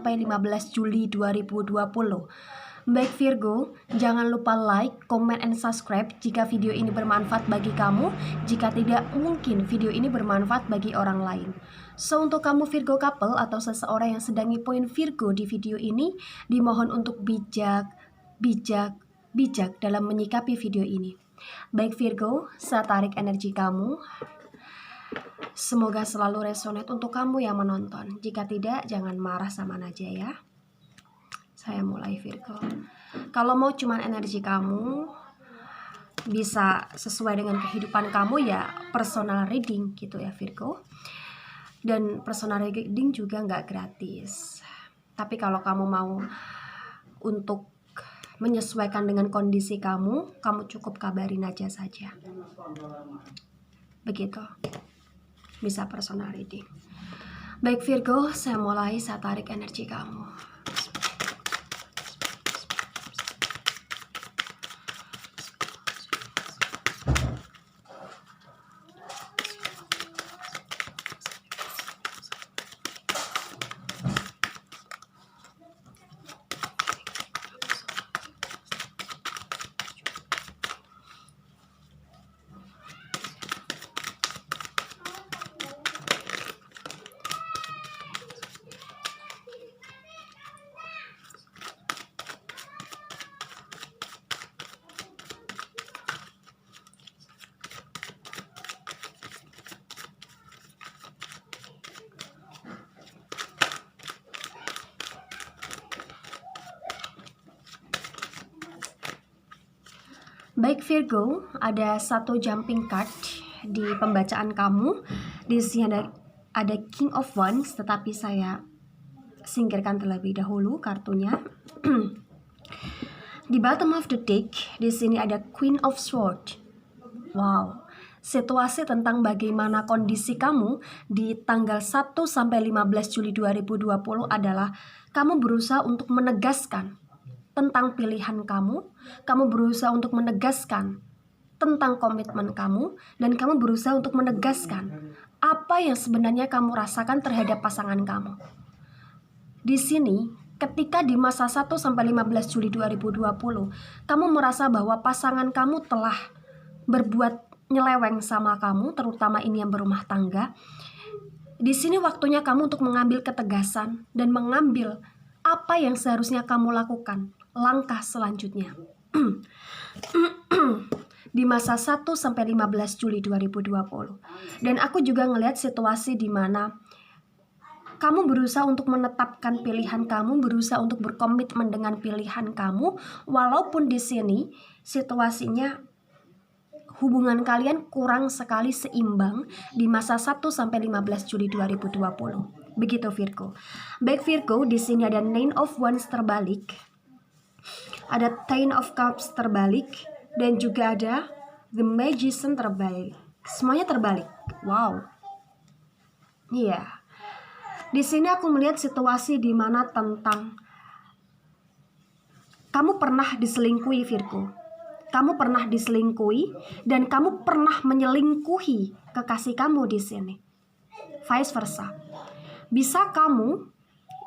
sampai 15 Juli 2020. Baik Virgo, jangan lupa like, comment, and subscribe jika video ini bermanfaat bagi kamu. Jika tidak, mungkin video ini bermanfaat bagi orang lain. So, untuk kamu Virgo couple atau seseorang yang sedang ngepoin Virgo di video ini, dimohon untuk bijak dalam menyikapi video ini. Baik Virgo, saya tarik energi kamu. Semoga selalu resonate untuk kamu yang menonton. Jika tidak, jangan marah sama Najwa ya. Saya mulai Virgo. Kalau mau cuman energi kamu, bisa sesuai dengan kehidupan kamu ya personal reading gitu ya Virgo. Dan personal reading juga nggak gratis. Tapi kalau kamu mau untuk menyesuaikan dengan kondisi kamu cukup kabarin aja saja. Begitu. Bisa personal reading. Baik Virgo, saya mulai, saya tarik energi kamu. Baik Virgo, ada satu jumping card di pembacaan kamu. Di sini ada King of Wands, tetapi saya singkirkan terlebih dahulu kartunya. Di bottom of the deck, di sini ada Queen of Swords. Wow, situasi tentang bagaimana kondisi kamu di tanggal 1 sampai 15 Juli 2020 adalah kamu berusaha untuk menegaskan tentang pilihan kamu berusaha untuk menegaskan tentang komitmen kamu, dan kamu berusaha untuk menegaskan apa yang sebenarnya kamu rasakan terhadap pasangan kamu. Di sini, ketika di masa 1 sampai 15 Juli 2020, kamu merasa bahwa pasangan kamu telah berbuat nyeleweng sama kamu, terutama ini yang berumah tangga. Di sini waktunya kamu untuk mengambil ketegasan dan mengambil apa yang seharusnya kamu lakukan. Langkah selanjutnya di masa 1 sampai 15 Juli 2020. Dan aku juga ngelihat situasi di mana kamu berusaha untuk menetapkan pilihan kamu, berusaha untuk berkomitmen dengan pilihan kamu, walaupun di sini situasinya hubungan kalian kurang sekali seimbang di masa 1 sampai 15 Juli 2020. Begitu Virgo. Baik Virgo, di sini ada Nine of Wands terbalik. Ada Ten of Cups terbalik, dan juga ada The Magician terbalik. Semuanya terbalik. Wow. Iya. Di sini aku melihat situasi di mana tentang kamu pernah diselingkuhi Virgo. Kamu pernah diselingkuhi dan kamu pernah menyelingkuhi kekasih kamu di sini. Vice versa. Bisa kamu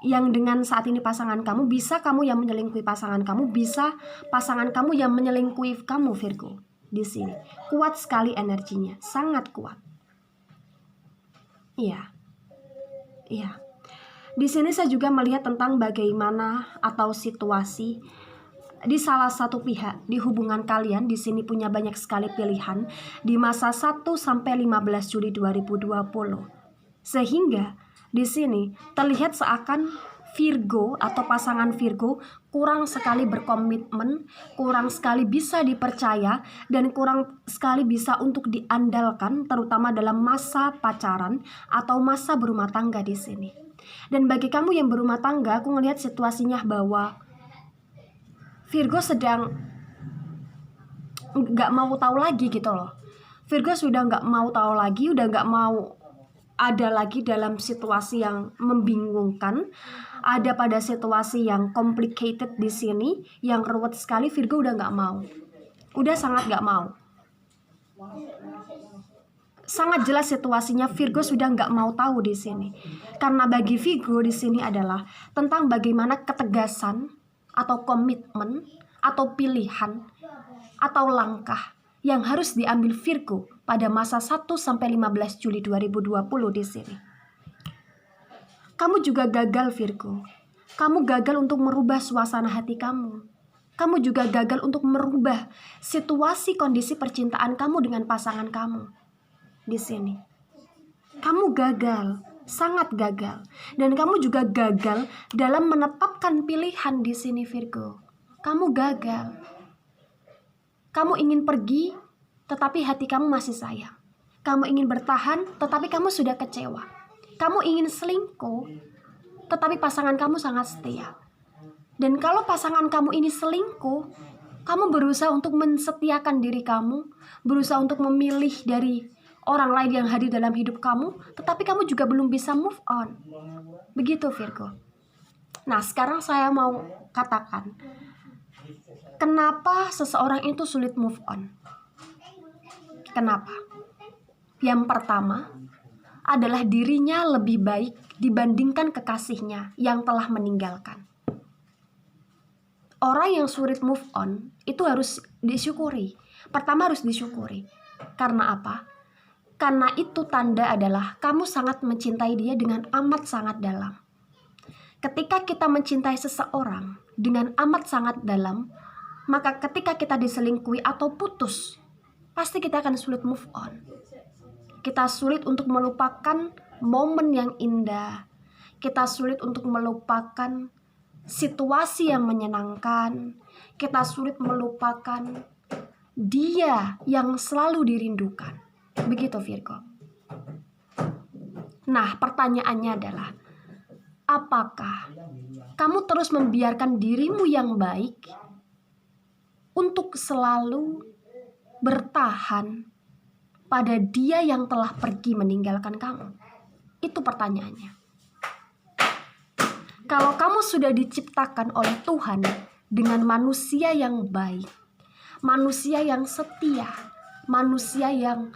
yang dengan saat ini pasangan kamu, bisa kamu yang menyelingkuhi pasangan kamu, bisa pasangan kamu yang menyelingkuhi kamu Virgo. Di sini kuat sekali energinya, sangat kuat. Iya. Di sini saya juga melihat tentang bagaimana atau situasi di salah satu pihak di hubungan kalian di sini punya banyak sekali pilihan di masa 1 sampai 15 Juli 2020. Sehingga di sini terlihat seakan Virgo atau pasangan Virgo kurang sekali berkomitmen, kurang sekali bisa dipercaya, dan kurang sekali bisa untuk diandalkan, terutama dalam masa pacaran atau masa berumah tangga di sini. Dan bagi kamu yang berumah tangga, aku ngelihat situasinya bahwa Virgo sedang nggak mau tahu lagi gitu loh. Virgo sudah nggak mau tahu lagi, udah nggak mau ada lagi dalam situasi yang membingungkan, ada pada situasi yang complicated di sini, yang ruwet sekali. Virgo udah nggak mau, udah sangat nggak mau. Sangat jelas situasinya Virgo sudah nggak mau tahu di sini. Karena bagi Virgo di sini adalah tentang bagaimana ketegasan atau komitmen atau pilihan atau langkah yang harus diambil Virgo pada masa 1 sampai 15 Juli 2020 di sini. Kamu juga gagal Virgo. Kamu gagal untuk merubah suasana hati kamu. Kamu juga gagal untuk merubah situasi kondisi percintaan kamu dengan pasangan kamu. Di sini kamu gagal, sangat gagal, dan kamu juga gagal dalam menetapkan pilihan di sini Virgo. Kamu gagal. Kamu ingin pergi, tetapi hati kamu masih sayang. Kamu ingin bertahan, tetapi kamu sudah kecewa. Kamu ingin selingkuh, tetapi pasangan kamu sangat setia. Dan kalau pasangan kamu ini selingkuh, kamu berusaha untuk mensetiakan diri kamu, berusaha untuk memilih dari orang lain yang hadir dalam hidup kamu, tetapi kamu juga belum bisa move on. Begitu Virgo. Nah, sekarang saya mau katakan, kenapa seseorang itu sulit move on? Kenapa? Yang pertama adalah dirinya lebih baik dibandingkan kekasihnya yang telah meninggalkan. Orang yang sulit move on itu harus disyukuri. Pertama harus disyukuri. Karena apa? Karena itu tanda adalah kamu sangat mencintai dia dengan amat sangat dalam. Ketika kita mencintai seseorang dengan amat sangat dalam, maka ketika kita diselingkuhi atau putus, pasti kita akan sulit move on. Kita sulit untuk melupakan momen yang indah. Kita sulit untuk melupakan situasi yang menyenangkan. Kita sulit melupakan dia yang selalu dirindukan. Begitu Virgo. Nah, pertanyaannya adalah, apakah kamu terus membiarkan dirimu yang baik untuk selalu bertahan pada dia yang telah pergi meninggalkan kamu? Itu pertanyaannya. Kalau kamu sudah diciptakan oleh Tuhan dengan manusia yang baik, manusia yang setia, manusia yang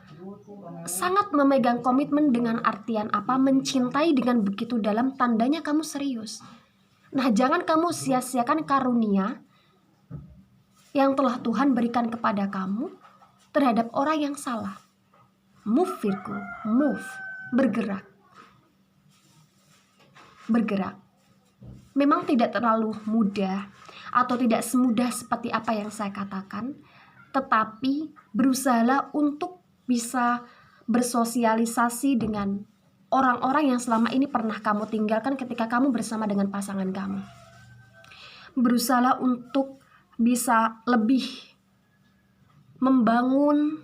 sangat memegang komitmen dengan artian apa? Mencintai dengan begitu dalam, tandanya kamu serius. Nah, jangan kamu sia-siakan karunia yang telah Tuhan berikan kepada kamu terhadap orang yang salah. Move Virgo, move, bergerak. Bergerak. Memang tidak terlalu mudah atau tidak semudah seperti apa yang saya katakan, tetapi berusahalah untuk bisa bersosialisasi dengan orang-orang yang selama ini pernah kamu tinggalkan ketika kamu bersama dengan pasangan kamu. Berusahalah untuk bisa lebih membangun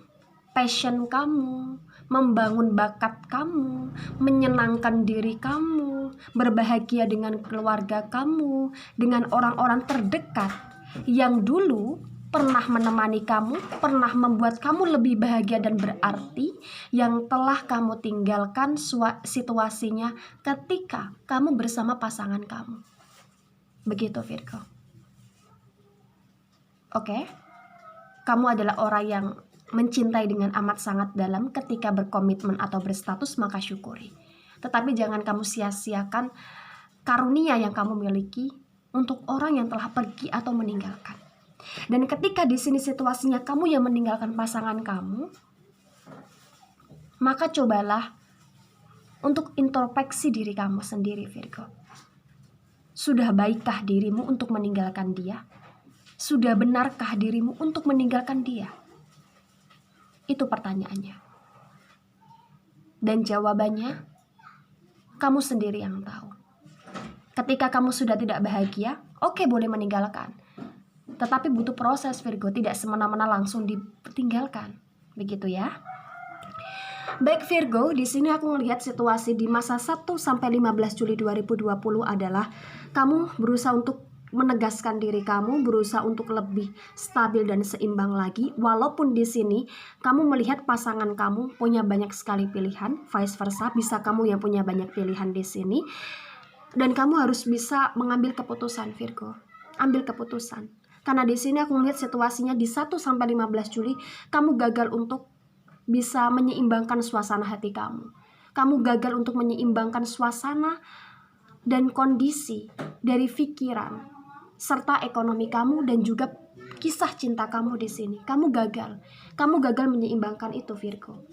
passion kamu, membangun bakat kamu, menyenangkan diri kamu, berbahagia dengan keluarga kamu, dengan orang-orang terdekat yang dulu pernah menemani kamu, pernah membuat kamu lebih bahagia dan berarti, yang telah kamu tinggalkan situasinya ketika kamu bersama pasangan kamu. Begitu Virgo. Oke? Kamu adalah orang yang mencintai dengan amat sangat dalam. Ketika berkomitmen atau berstatus, maka syukuri. Tetapi jangan kamu sia-siakan karunia yang kamu miliki untuk orang yang telah pergi atau meninggalkan. Dan ketika di sini situasinya kamu yang meninggalkan pasangan kamu, maka cobalah untuk introspeksi diri kamu sendiri Virgo. Sudah baikkah dirimu untuk meninggalkan dia? Sudah benarkah dirimu untuk meninggalkan dia? Itu pertanyaannya. Dan jawabannya, kamu sendiri yang tahu. Ketika kamu sudah tidak bahagia, oke, boleh meninggalkan. Tetapi butuh proses Virgo, tidak semena-mena langsung ditinggalkan. Begitu ya. Baik Virgo, di sini aku melihat situasi di masa 1 sampai 15 Juli 2020 adalah kamu berusaha untuk menegaskan diri kamu, berusaha untuk lebih stabil dan seimbang lagi. Walaupun di sini kamu melihat pasangan kamu punya banyak sekali pilihan, vice versa, bisa kamu yang punya banyak pilihan di sini. Dan kamu harus bisa mengambil keputusan Virgo. Ambil keputusan. Karena di sini aku melihat situasinya di 1 sampai 15 Juli kamu gagal untuk bisa menyeimbangkan suasana hati kamu. Kamu gagal untuk menyeimbangkan suasana dan kondisi dari pikiran serta ekonomi kamu dan juga kisah cinta kamu di sini. Kamu gagal. Kamu gagal menyeimbangkan itu, Virgo.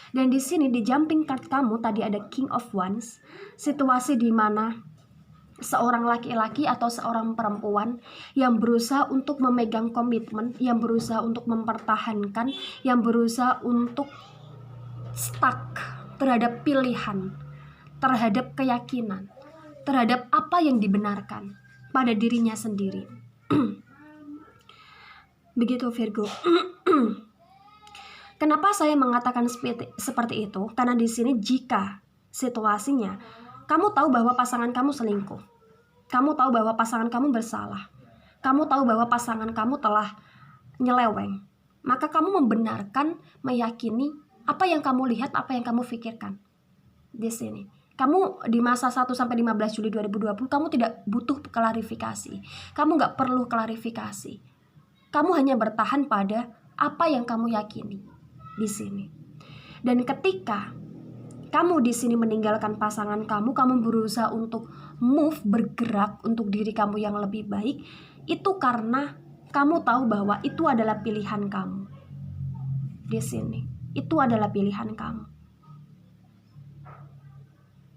Dan di sini di jumping card kamu tadi ada King of Wands, situasi di mana seorang laki-laki atau seorang perempuan yang berusaha untuk memegang komitmen, yang berusaha untuk mempertahankan, yang berusaha untuk stuck terhadap pilihan, terhadap keyakinan, terhadap apa yang dibenarkan pada dirinya sendiri. Begitu, Virgo. Kenapa saya mengatakan seperti itu? Karena di sini jika situasinya kamu tahu bahwa pasangan kamu selingkuh, kamu tahu bahwa pasangan kamu bersalah, kamu tahu bahwa pasangan kamu telah nyeleweng, maka kamu membenarkan, meyakini apa yang kamu lihat, apa yang kamu pikirkan. Di sini kamu di masa 1 sampai 15 Juli 2020 kamu tidak butuh klarifikasi. Kamu nggak perlu klarifikasi. Kamu hanya bertahan pada apa yang kamu yakini di sini. Dan ketika kamu di sini meninggalkan pasangan kamu, kamu berusaha untuk move, bergerak untuk diri kamu yang lebih baik, itu karena kamu tahu bahwa itu adalah pilihan kamu. Di sini, itu adalah pilihan kamu.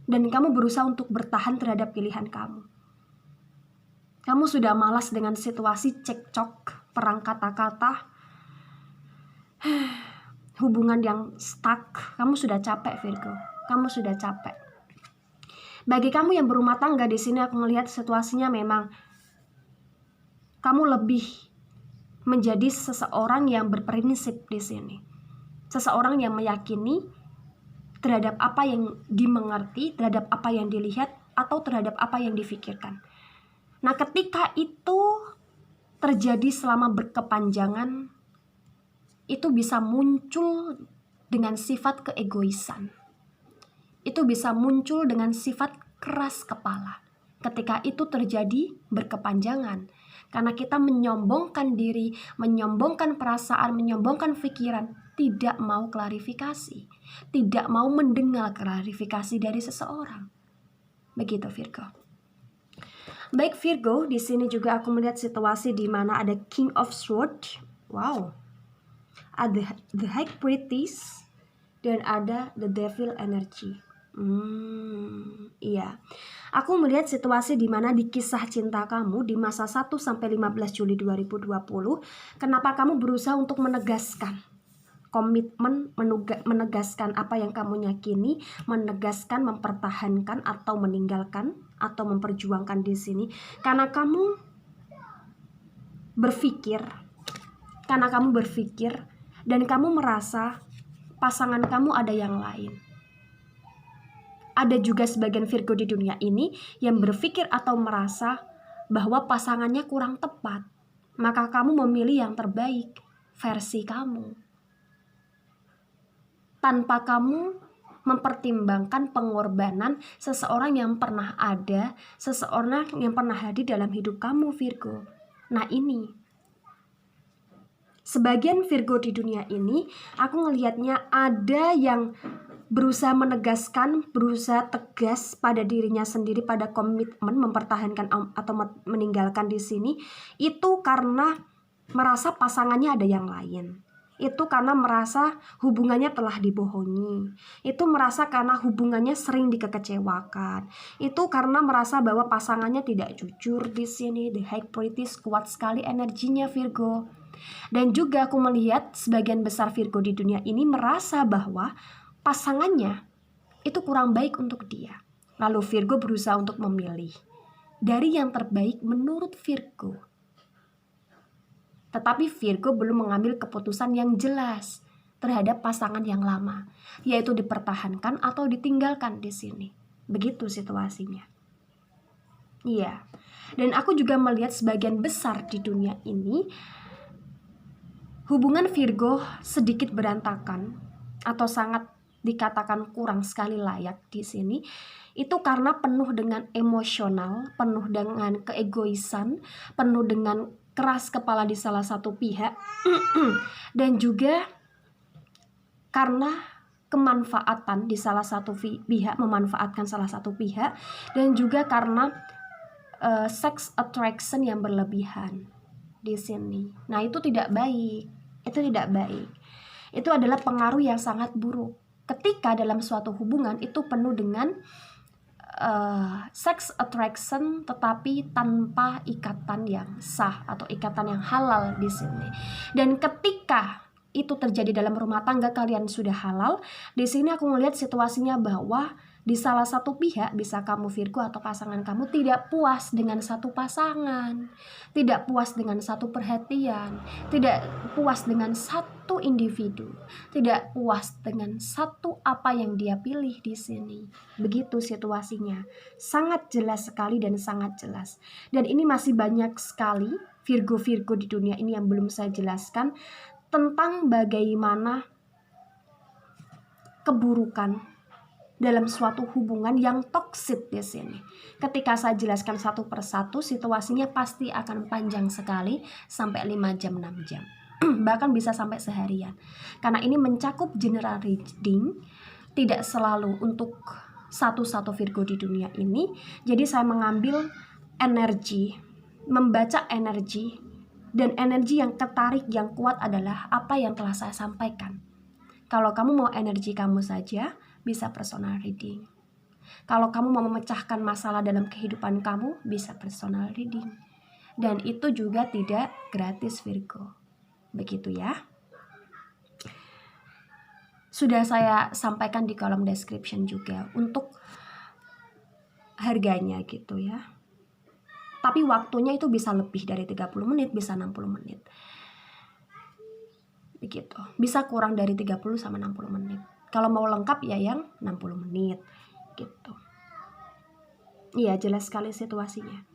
Dan kamu berusaha untuk bertahan terhadap pilihan kamu. Kamu sudah malas dengan situasi cekcok, perang kata-kata, hubungan yang stuck. Kamu sudah capek, Virgo. Kamu sudah capek. Bagi kamu yang berumah tangga di sini, aku melihat situasinya memang kamu lebih menjadi seseorang yang berprinsip di sini. Seseorang yang meyakini terhadap apa yang dimengerti, terhadap apa yang dilihat, atau terhadap apa yang difikirkan. Nah, ketika itu terjadi selama berkepanjangan, itu bisa muncul dengan sifat keegoisan. Itu bisa muncul dengan sifat keras kepala. Ketika itu terjadi berkepanjangan, karena kita menyombongkan diri, menyombongkan perasaan, menyombongkan pikiran, tidak mau klarifikasi, tidak mau mendengar klarifikasi dari seseorang. Begitu, Virgo. Baik, Virgo, di sini juga aku melihat situasi di mana ada King of Swords. Wow. Ada the High Priestess dan ada the Devil Energy. Iya. Aku melihat situasi di mana di kisah cinta kamu di masa 1 sampai 15 Juli 2020, kenapa kamu berusaha untuk menegaskan komitmen, menegaskan apa yang kamu yakini, menegaskan, mempertahankan atau meninggalkan atau memperjuangkan di sini karena kamu berpikir dan kamu merasa pasangan kamu ada yang lain. Ada juga sebagian Virgo di dunia ini yang berpikir atau merasa bahwa pasangannya kurang tepat. Maka kamu memilih yang terbaik, versi kamu. Tanpa kamu mempertimbangkan pengorbanan seseorang yang pernah ada, seseorang yang pernah hadir dalam hidup kamu, Virgo. Nah, ini sebagian Virgo di dunia ini, aku ngelihatnya ada yang berusaha menegaskan, berusaha tegas pada dirinya sendiri, pada komitmen mempertahankan atau meninggalkan di sini, itu karena merasa pasangannya ada yang lain. Itu karena merasa hubungannya telah dibohongi. Itu merasa karena hubungannya sering dikecewakan. Itu karena merasa bahwa pasangannya tidak jujur di sini. The High Priestess kuat sekali energinya, Virgo. Dan juga aku melihat sebagian besar Virgo di dunia ini merasa bahwa pasangannya itu kurang baik untuk dia. Lalu Virgo berusaha untuk memilih dari yang terbaik menurut Virgo. Tetapi Virgo belum mengambil keputusan yang jelas terhadap pasangan yang lama, yaitu dipertahankan atau ditinggalkan di sini. Begitu situasinya. Iya. Dan aku juga melihat sebagian besar di dunia ini hubungan Virgo sedikit berantakan atau sangat dikatakan kurang sekali layak di sini, itu karena penuh dengan emosional, penuh dengan keegoisan, penuh dengan keras kepala di salah satu pihak, dan juga karena kemanfaatan di salah satu pihak, memanfaatkan salah satu pihak, dan juga karena sex attraction yang berlebihan di sini. Nah, itu tidak baik. Itu tidak baik. Itu adalah pengaruh yang sangat buruk. Ketika dalam suatu hubungan itu penuh dengan sex attraction tetapi tanpa ikatan yang sah atau ikatan yang halal di sini. Dan ketika itu terjadi dalam rumah tangga kalian sudah halal, di sini aku melihat situasinya bahwa di salah satu pihak, bisa kamu Virgo atau pasangan kamu, tidak puas dengan satu pasangan, tidak puas dengan satu perhatian, tidak puas dengan satu individu, tidak puas dengan satu apa yang dia pilih di sini. Begitu situasinya, sangat jelas sekali dan sangat jelas. Dan ini masih banyak sekali Virgo-Virgo di dunia ini yang belum saya jelaskan tentang bagaimana keburukan dalam suatu hubungan yang toksik di sini. Ketika saya jelaskan satu persatu, situasinya pasti akan panjang sekali, sampai 5 jam, 6 jam. Bahkan bisa sampai seharian. Karena ini mencakup general reading, tidak selalu untuk satu-satu Virgo di dunia ini. Jadi saya mengambil energi, membaca energi, dan energi yang ketarik yang kuat adalah apa yang telah saya sampaikan. Kalau kamu mau energi kamu saja, bisa personal reading. Kalau kamu mau memecahkan masalah dalam kehidupan kamu, bisa personal reading. Dan itu juga tidak gratis Virgo. Begitu ya. Sudah saya sampaikan di kolom description juga untuk harganya gitu ya. Tapi waktunya itu bisa lebih dari 30 menit, bisa 60 menit. Begitu. Bisa kurang dari 30 sama 60 menit. Kalau mau lengkap ya yang 60 menit gitu. Iya, jelas sekali situasinya.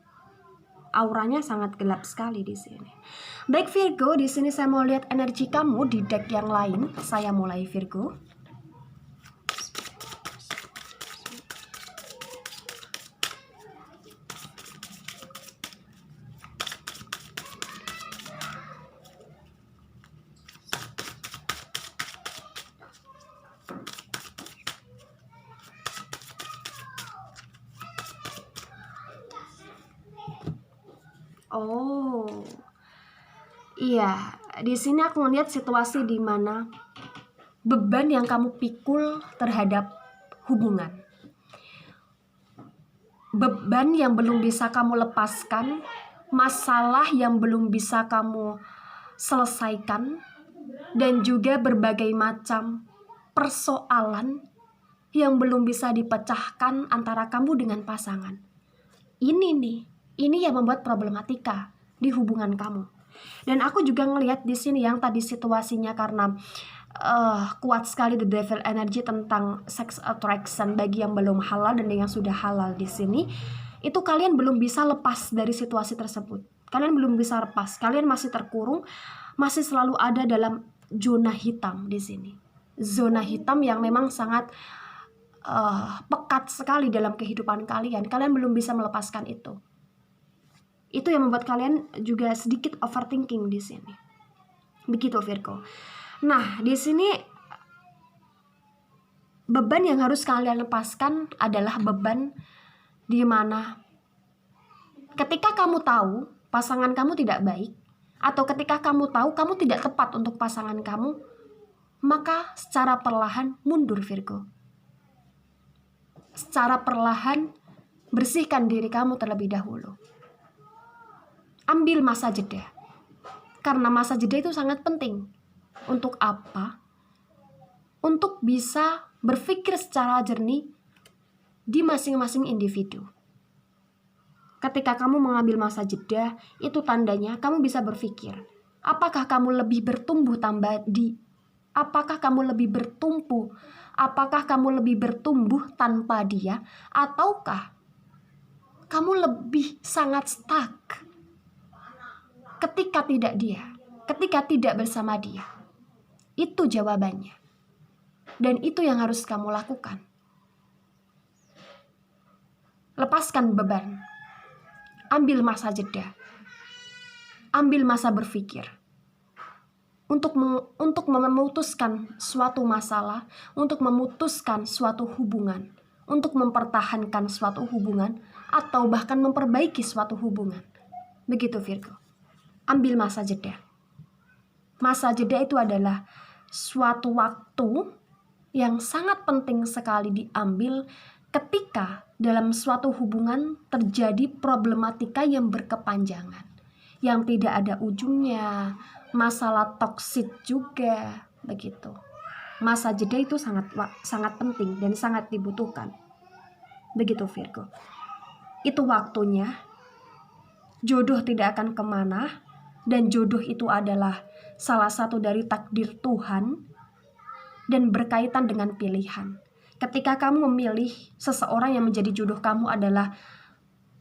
Auranya sangat gelap sekali di sini. Baik Virgo, di sini saya mau lihat energi kamu di deck yang lain. Saya mulai Virgo. Oh, iya. Di sini aku melihat situasi di mana beban yang kamu pikul terhadap hubungan, beban yang belum bisa kamu lepaskan, masalah yang belum bisa kamu selesaikan, dan juga berbagai macam persoalan yang belum bisa dipecahkan antara kamu dengan pasangan. Ini yang membuat problematika di hubungan kamu. Dan aku juga ngelihat di sini yang tadi situasinya karena kuat sekali the devil energy tentang sex attraction bagi yang belum halal dan yang sudah halal di sini. Itu kalian belum bisa lepas dari situasi tersebut. Kalian belum bisa lepas. Kalian masih terkurung, masih selalu ada dalam zona hitam di sini. Zona hitam yang memang sangat pekat sekali dalam kehidupan kalian. Kalian belum bisa melepaskan itu. Itu yang membuat kalian juga sedikit overthinking di sini. Begitu Virgo. Nah, di sini beban yang harus kalian lepaskan adalah beban di mana ketika kamu tahu pasangan kamu tidak baik, atau ketika kamu tahu kamu tidak tepat untuk pasangan kamu, maka secara perlahan mundur Virgo. Secara perlahan bersihkan diri kamu terlebih dahulu. Ambil masa jeda. Karena masa jeda itu sangat penting. Untuk apa? Untuk bisa berpikir secara jernih di masing-masing individu. Ketika kamu mengambil masa jeda, itu tandanya kamu bisa berpikir, apakah kamu lebih bertumbuh apakah kamu lebih bertumbuh, apakah kamu lebih bertumbuh tanpa dia, ataukah kamu lebih sangat stuck ketika tidak bersama dia. Itu jawabannya. Dan itu yang harus kamu lakukan. Lepaskan beban. Ambil masa jeda. Ambil masa berpikir. untuk memutuskan suatu masalah, untuk memutuskan suatu hubungan, untuk mempertahankan suatu hubungan, atau bahkan memperbaiki suatu hubungan. Begitu Virgo. Ambil masa jeda. Masa jeda itu adalah suatu waktu yang sangat penting sekali diambil ketika dalam suatu hubungan terjadi problematika yang berkepanjangan, yang tidak ada ujungnya, masalah toksik juga, begitu. Masa jeda itu sangat penting dan sangat dibutuhkan. Begitu Virgo. Itu waktunya. Jodoh tidak akan kemana, dan jodoh itu adalah salah satu dari takdir Tuhan dan berkaitan dengan pilihan. Ketika kamu memilih seseorang yang menjadi jodoh kamu adalah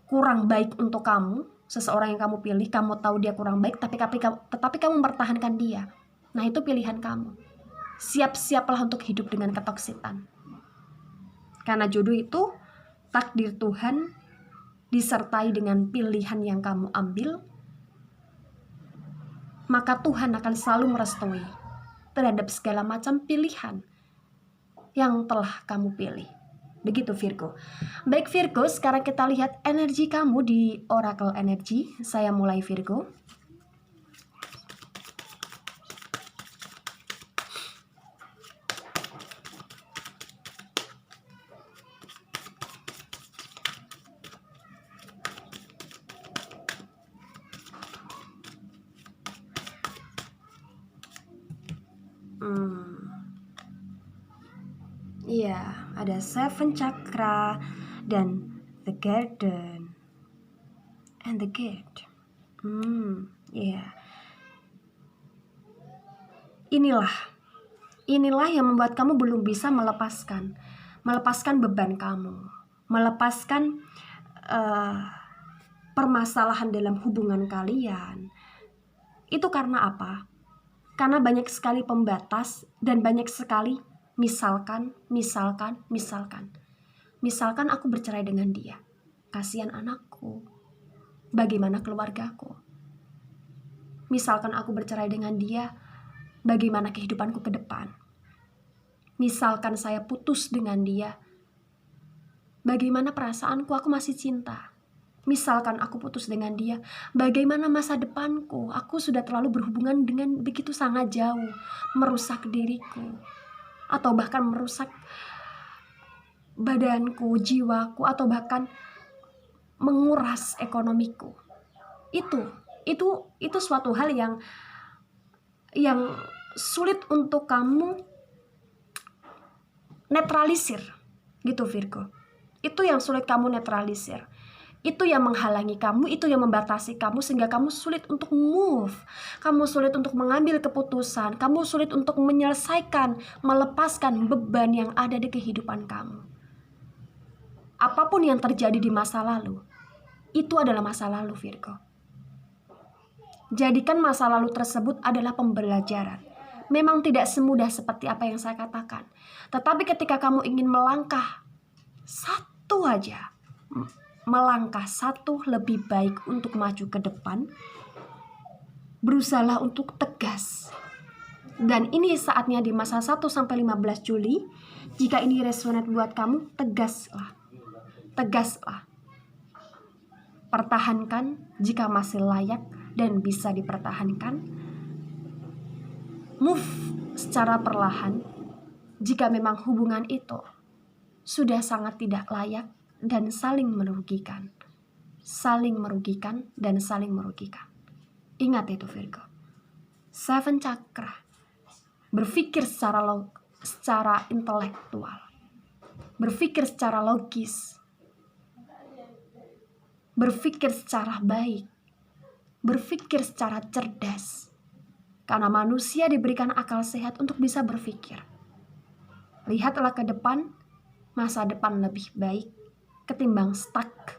kurang baik untuk kamu, seseorang yang kamu pilih, kamu tahu dia kurang baik, tetapi kamu mempertahankan dia. Nah, itu pilihan kamu. Siap-siaplah untuk hidup dengan ketoksikan. Karena jodoh itu takdir Tuhan disertai dengan pilihan yang kamu ambil, maka Tuhan akan selalu merestui terhadap segala macam pilihan yang telah kamu pilih. Begitu Virgo. Baik Virgo, sekarang kita lihat energi kamu di Oracle Energy. Saya mulai Virgo. Iya, ada Seven Chakra dan The Garden and the Gate. Iya. Inilah yang membuat kamu belum bisa melepaskan beban kamu, melepaskan permasalahan dalam hubungan kalian. Itu karena apa? Karena banyak sekali pembatas dan banyak sekali misalkan. Misalkan aku bercerai dengan dia. Kasihan anakku. Bagaimana keluargaku? Misalkan aku bercerai dengan dia, bagaimana kehidupanku ke depan? Misalkan saya putus dengan dia, bagaimana perasaanku? Aku masih cinta. Misalkan aku putus dengan dia, bagaimana masa depanku? Aku sudah terlalu berhubungan dengan begitu sangat jauh, merusak diriku, atau bahkan merusak badanku, jiwaku, atau bahkan menguras ekonomiku. Itu suatu hal yang sulit untuk kamu netralisir, gitu Virgo. Itu yang sulit kamu netralisir. Itu yang menghalangi kamu, itu yang membatasi kamu, sehingga kamu sulit untuk move. Kamu sulit untuk mengambil keputusan. Kamu sulit untuk menyelesaikan, melepaskan beban yang ada di kehidupan kamu. Apapun yang terjadi di masa lalu, itu adalah masa lalu Virgo. Jadikan masa lalu tersebut adalah pembelajaran. Memang tidak semudah seperti apa yang saya katakan. Tetapi ketika kamu ingin melangkah satu lebih baik untuk maju ke depan, berusahalah untuk tegas. Dan ini saatnya di masa 1-15 Juli, jika ini resonate buat kamu, tegaslah. Pertahankan jika masih layak dan bisa dipertahankan. Move secara perlahan jika memang hubungan itu sudah sangat tidak layak dan saling merugikan. Ingat itu Virgo. Seven Chakra. Berpikir secara intelektual. Berpikir secara logis. Berpikir secara baik. Berpikir secara cerdas. Karena manusia diberikan akal sehat untuk bisa berpikir. Lihatlah ke depan, masa depan lebih baik ketimbang stuck